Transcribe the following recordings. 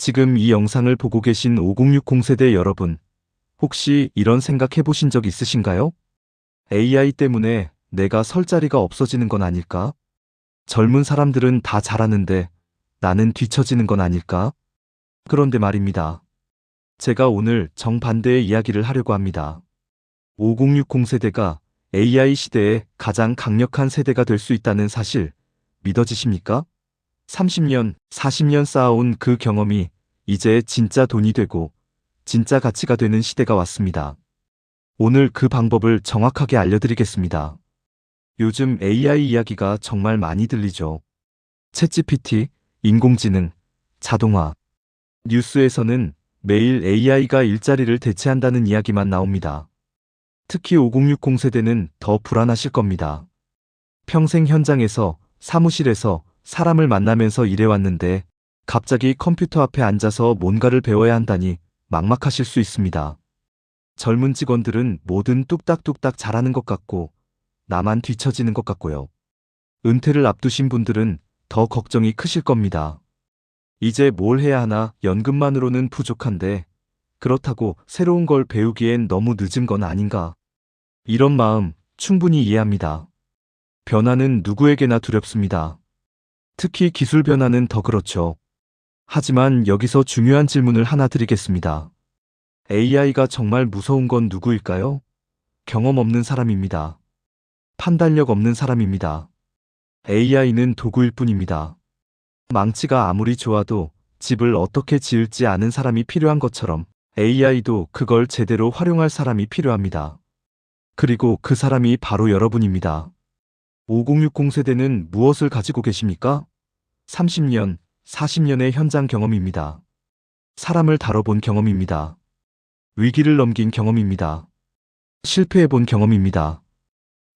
지금 이 영상을 보고 계신 5060 세대 여러분, 혹시 이런 생각 해보신 적 있으신가요? AI 때문에 내가 설 자리가 없어지는 건 아닐까? 젊은 사람들은 다 잘하는데 나는 뒤처지는 건 아닐까? 그런데 말입니다. 제가 오늘 정반대의 이야기를 하려고 합니다. 5060 세대가 AI 시대에 가장 강력한 세대가 될 수 있다는 사실 믿어지십니까? 30년, 40년 쌓아온 그 경험이 이제 진짜 돈이 되고 진짜 가치가 되는 시대가 왔습니다. 오늘 그 방법을 정확하게 알려드리겠습니다. 요즘 AI 이야기가 정말 많이 들리죠. 챗GPT, 인공지능, 자동화. 뉴스에서는 매일 AI가 일자리를 대체한다는 이야기만 나옵니다. 특히 5060 세대는 더 불안하실 겁니다. 평생 현장에서, 사무실에서 사람을 만나면서 일해왔는데 갑자기 컴퓨터 앞에 앉아서 뭔가를 배워야 한다니 막막하실 수 있습니다. 젊은 직원들은 뭐든 뚝딱뚝딱 잘하는 것 같고 나만 뒤처지는 것 같고요. 은퇴를 앞두신 분들은 더 걱정이 크실 겁니다. 이제 뭘 해야 하나 연금만으로는 부족한데 그렇다고 새로운 걸 배우기엔 너무 늦은 건 아닌가. 이런 마음 충분히 이해합니다. 변화는 누구에게나 두렵습니다. 특히 기술 변화는 더 그렇죠. 하지만 여기서 중요한 질문을 하나 드리겠습니다. AI가 정말 무서운 건 누구일까요? 경험 없는 사람입니다. 판단력 없는 사람입니다. AI는 도구일 뿐입니다. 망치가 아무리 좋아도 집을 어떻게 지을지 아는 사람이 필요한 것처럼 AI도 그걸 제대로 활용할 사람이 필요합니다. 그리고 그 사람이 바로 여러분입니다. 5060 세대는 무엇을 가지고 계십니까? 30년, 40년의 현장 경험입니다. 사람을 다뤄본 경험입니다. 위기를 넘긴 경험입니다. 실패해본 경험입니다.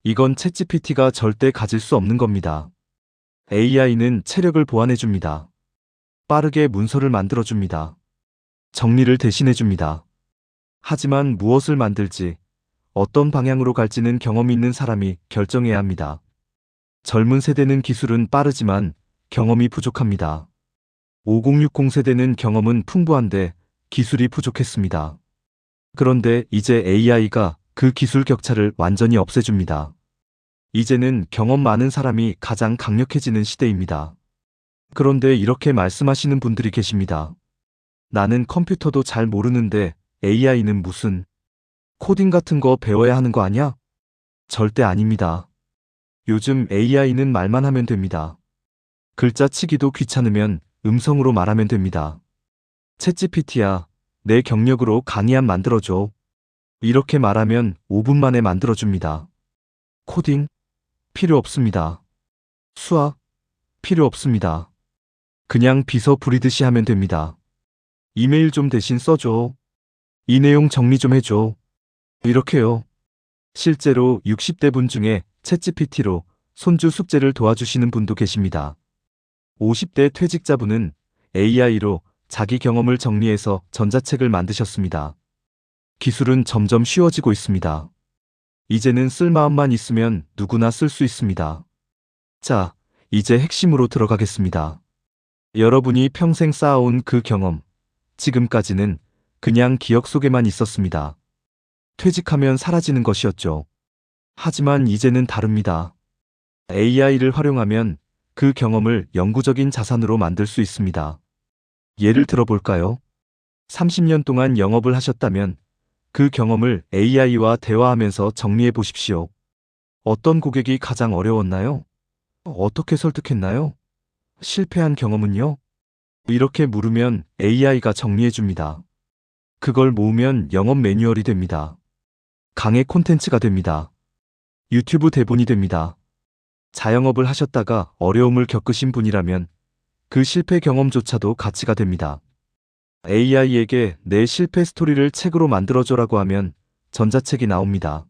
이건 챗GPT가 절대 가질 수 없는 겁니다. AI는 체력을 보완해줍니다. 빠르게 문서를 만들어줍니다. 정리를 대신해줍니다. 하지만 무엇을 만들지, 어떤 방향으로 갈지는 경험이 있는 사람이 결정해야 합니다. 젊은 세대는 기술은 빠르지만 경험이 부족합니다. 5060 세대는 경험은 풍부한데 기술이 부족했습니다. 그런데 이제 AI가 그 기술 격차를 완전히 없애줍니다. 이제는 경험 많은 사람이 가장 강력해지는 시대입니다. 그런데 이렇게 말씀하시는 분들이 계십니다. 나는 컴퓨터도 잘 모르는데 AI는 무슨 코딩 같은 거 배워야 하는 거 아니야? 절대 아닙니다. 요즘 AI는 말만 하면 됩니다. 글자 치기도 귀찮으면 음성으로 말하면 됩니다. 챗GPT야, 내 경력으로 강의 안 만들어줘. 이렇게 말하면 5분 만에 만들어줍니다. 코딩? 필요 없습니다. 수학? 필요 없습니다. 그냥 비서 부리듯이 하면 됩니다. 이메일 좀 대신 써줘. 이 내용 정리 좀 해줘. 이렇게요. 실제로 60대 분 중에 챗GPT로 손주 숙제를 도와주시는 분도 계십니다. 50대 퇴직자분은 AI로 자기 경험을 정리해서 전자책을 만드셨습니다. 기술은 점점 쉬워지고 있습니다. 이제는 쓸 마음만 있으면 누구나 쓸 수 있습니다. 자, 이제 핵심으로 들어가겠습니다. 여러분이 평생 쌓아온 그 경험, 지금까지는 그냥 기억 속에만 있었습니다. 퇴직하면 사라지는 것이었죠. 하지만 이제는 다릅니다. AI를 활용하면 그 경험을 영구적인 자산으로 만들 수 있습니다. 예를 들어볼까요? 30년 동안 영업을 하셨다면 그 경험을 AI와 대화하면서 정리해 보십시오. 어떤 고객이 가장 어려웠나요? 어떻게 설득했나요? 실패한 경험은요? 이렇게 물으면 AI가 정리해 줍니다. 그걸 모으면 영업 매뉴얼이 됩니다. 강의 콘텐츠가 됩니다. 유튜브 대본이 됩니다. 자영업을 하셨다가 어려움을 겪으신 분이라면 그 실패 경험조차도 가치가 됩니다. AI에게 내 실패 스토리를 책으로 만들어줘라고 하면 전자책이 나옵니다.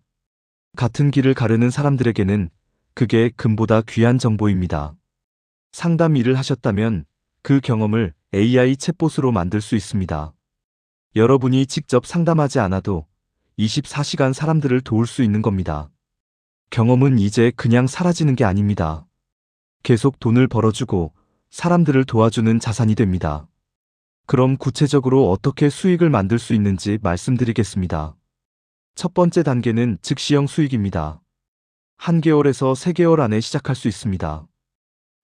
같은 길을 가르는 사람들에게는 그게 금보다 귀한 정보입니다. 상담 일을 하셨다면 그 경험을 AI 챗봇으로 만들 수 있습니다. 여러분이 직접 상담하지 않아도 24시간 사람들을 도울 수 있는 겁니다. 경험은 이제 그냥 사라지는 게 아닙니다. 계속 돈을 벌어주고 사람들을 도와주는 자산이 됩니다. 그럼 구체적으로 어떻게 수익을 만들 수 있는지 말씀드리겠습니다. 첫 번째 단계는 즉시형 수익입니다. 1개월에서 3개월 안에 시작할 수 있습니다.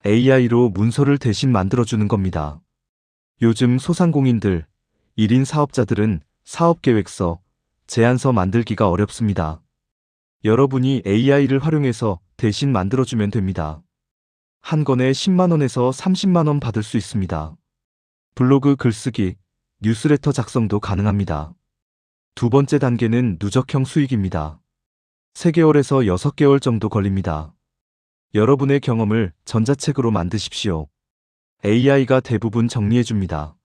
AI로 문서를 대신 만들어주는 겁니다. 요즘 소상공인들, 1인 사업자들은 사업계획서, 제안서 만들기가 어렵습니다. 여러분이 AI를 활용해서 대신 만들어주면 됩니다. 한 건에 10만 원에서 30만 원 받을 수 있습니다. 블로그 글쓰기, 뉴스레터 작성도 가능합니다. 두 번째 단계는 누적형 수익입니다. 3개월에서 6개월 정도 걸립니다. 여러분의 경험을 전자책으로 만드십시오. AI가 대부분 정리해줍니다.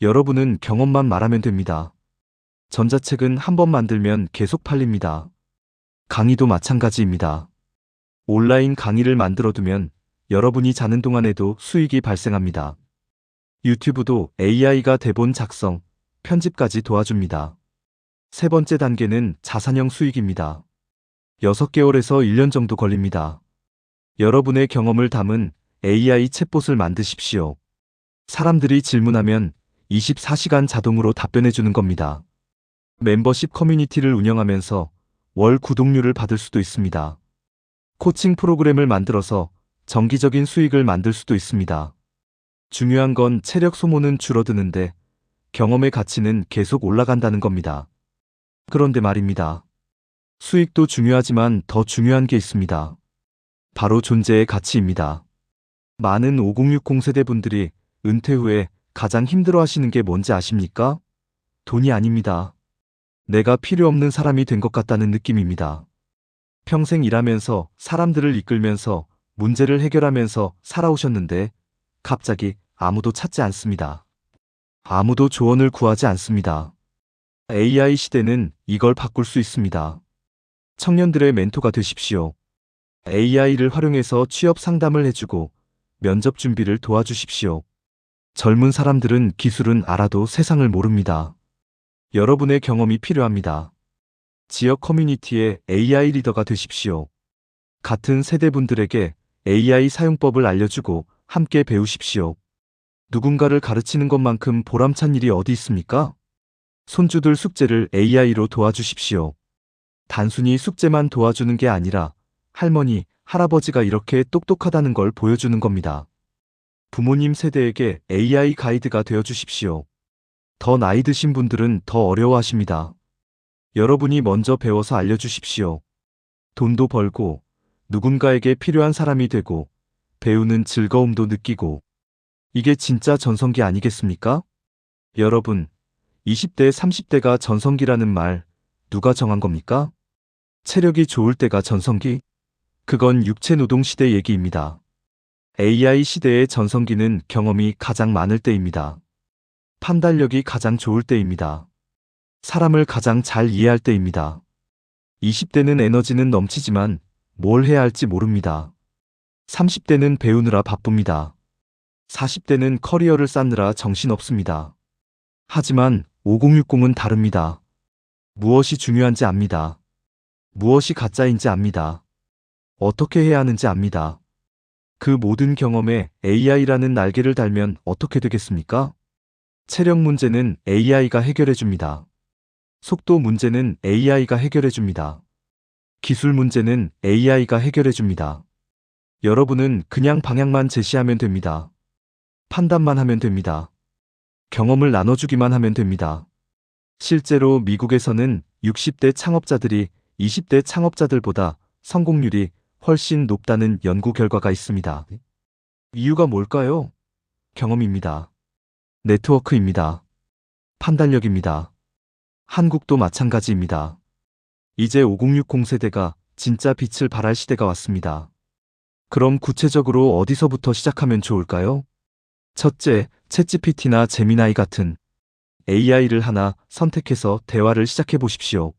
여러분은 경험만 말하면 됩니다. 전자책은 한 번 만들면 계속 팔립니다. 강의도 마찬가지입니다. 온라인 강의를 만들어두면 여러분이 자는 동안에도 수익이 발생합니다. 유튜브도 AI가 대본 작성, 편집까지 도와줍니다. 세 번째 단계는 자산형 수익입니다. 6개월에서 1년 정도 걸립니다. 여러분의 경험을 담은 AI 챗봇을 만드십시오. 사람들이 질문하면 24시간 자동으로 답변해주는 겁니다. 멤버십 커뮤니티를 운영하면서 월 구독료를 받을 수도 있습니다. 코칭 프로그램을 만들어서 정기적인 수익을 만들 수도 있습니다. 중요한 건 체력 소모는 줄어드는데 경험의 가치는 계속 올라간다는 겁니다. 그런데 말입니다. 수익도 중요하지만 더 중요한 게 있습니다. 바로 존재의 가치입니다. 많은 5060 세대분들이 은퇴 후에 가장 힘들어하시는 게 뭔지 아십니까? 돈이 아닙니다. 내가 필요 없는 사람이 된 것 같다는 느낌입니다. 평생 일하면서 사람들을 이끌면서 문제를 해결하면서 살아오셨는데 갑자기 아무도 찾지 않습니다. 아무도 조언을 구하지 않습니다. AI 시대는 이걸 바꿀 수 있습니다. 청년들의 멘토가 되십시오. AI를 활용해서 취업 상담을 해주고 면접 준비를 도와주십시오. 젊은 사람들은 기술은 알아도 세상을 모릅니다. 여러분의 경험이 필요합니다. 지역 커뮤니티의 AI 리더가 되십시오. 같은 세대분들에게 AI 사용법을 알려주고 함께 배우십시오. 누군가를 가르치는 것만큼 보람찬 일이 어디 있습니까? 손주들 숙제를 AI로 도와주십시오. 단순히 숙제만 도와주는 게 아니라 할머니, 할아버지가 이렇게 똑똑하다는 걸 보여주는 겁니다. 부모님 세대에게 AI 가이드가 되어주십시오. 더 나이 드신 분들은 더 어려워하십니다. 여러분이 먼저 배워서 알려주십시오. 돈도 벌고 누군가에게 필요한 사람이 되고 배우는 즐거움도 느끼고 이게 진짜 전성기 아니겠습니까? 여러분, 20대, 30대가 전성기라는 말 누가 정한 겁니까? 체력이 좋을 때가 전성기? 그건 육체노동 시대 얘기입니다. AI 시대의 전성기는 경험이 가장 많을 때입니다. 판단력이 가장 좋을 때입니다. 사람을 가장 잘 이해할 때입니다. 20대는 에너지는 넘치지만 뭘 해야 할지 모릅니다. 30대는 배우느라 바쁩니다. 40대는 커리어를 쌓느라 정신없습니다. 하지만 5060은 다릅니다. 무엇이 중요한지 압니다. 무엇이 가짜인지 압니다. 어떻게 해야 하는지 압니다. 그 모든 경험에 AI라는 날개를 달면 어떻게 되겠습니까? 체력 문제는 AI가 해결해 줍니다. 속도 문제는 AI가 해결해 줍니다. 기술 문제는 AI가 해결해 줍니다. 여러분은 그냥 방향만 제시하면 됩니다. 판단만 하면 됩니다. 경험을 나눠주기만 하면 됩니다. 실제로 미국에서는 60대 창업자들이 20대 창업자들보다 성공률이 훨씬 높다는 연구 결과가 있습니다. 이유가 뭘까요? 경험입니다. 네트워크입니다. 판단력입니다. 한국도 마찬가지입니다. 이제 5060 세대가 진짜 빛을 발할 시대가 왔습니다. 그럼 구체적으로 어디서부터 시작하면 좋을까요? 첫째, 챗GPT나 제미나이 같은 AI를 하나 선택해서 대화를 시작해 보십시오.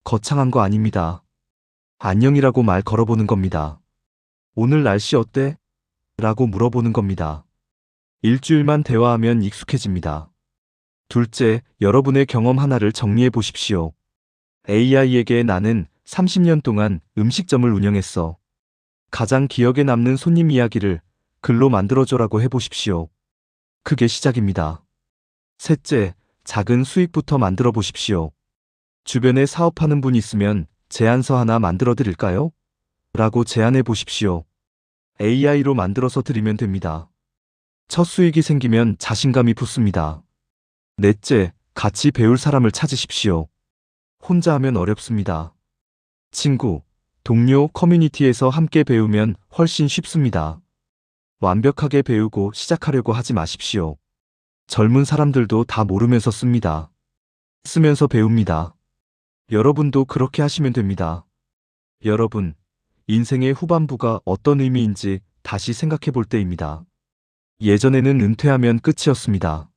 거창한 거 아닙니다. 안녕이라고 말 걸어보는 겁니다. 오늘 날씨 어때? 라고 물어보는 겁니다. 일주일만 대화하면 익숙해집니다. 둘째, 여러분의 경험 하나를 정리해 보십시오. AI에게 나는 30년 동안 음식점을 운영했어. 가장 기억에 남는 손님 이야기를 글로 만들어줘라고 해보십시오. 그게 시작입니다. 셋째, 작은 수익부터 만들어 보십시오. 주변에 사업하는 분 있으면 제안서 하나 만들어 드릴까요? 라고 제안해 보십시오. AI로 만들어서 드리면 됩니다. 첫 수익이 생기면 자신감이 붙습니다. 넷째, 같이 배울 사람을 찾으십시오. 혼자 하면 어렵습니다. 친구, 동료, 커뮤니티에서 함께 배우면 훨씬 쉽습니다. 완벽하게 배우고 시작하려고 하지 마십시오. 젊은 사람들도 다 모르면서 씁니다. 쓰면서 배웁니다. 여러분도 그렇게 하시면 됩니다. 여러분, 인생의 후반부가 어떤 의미인지 다시 생각해 볼 때입니다. 예전에는 은퇴하면 끝이었습니다.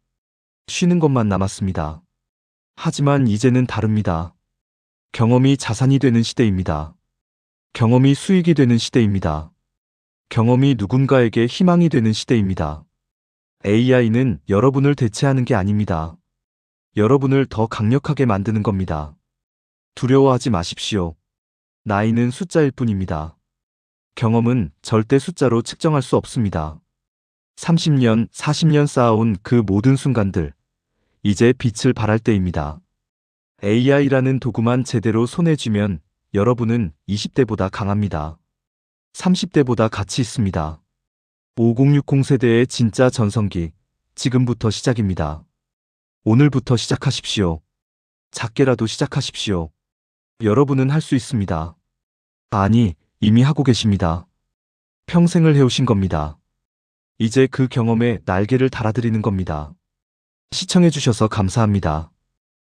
쉬는 것만 남았습니다. 하지만 이제는 다릅니다. 경험이 자산이 되는 시대입니다. 경험이 수익이 되는 시대입니다. 경험이 누군가에게 희망이 되는 시대입니다. AI는 여러분을 대체하는 게 아닙니다. 여러분을 더 강력하게 만드는 겁니다. 두려워하지 마십시오. 나이는 숫자일 뿐입니다. 경험은 절대 숫자로 측정할 수 없습니다. 30년, 40년 쌓아온 그 모든 순간들, 이제 빛을 발할 때입니다. AI라는 도구만 제대로 손에 쥐면 여러분은 20대보다 강합니다. 30대보다 가치 있습니다. 5060 세대의 진짜 전성기, 지금부터 시작입니다. 오늘부터 시작하십시오. 작게라도 시작하십시오. 여러분은 할 수 있습니다. 아니, 이미 하고 계십니다. 평생을 해오신 겁니다. 이제 그 경험에 날개를 달아드리는 겁니다. 시청해주셔서 감사합니다.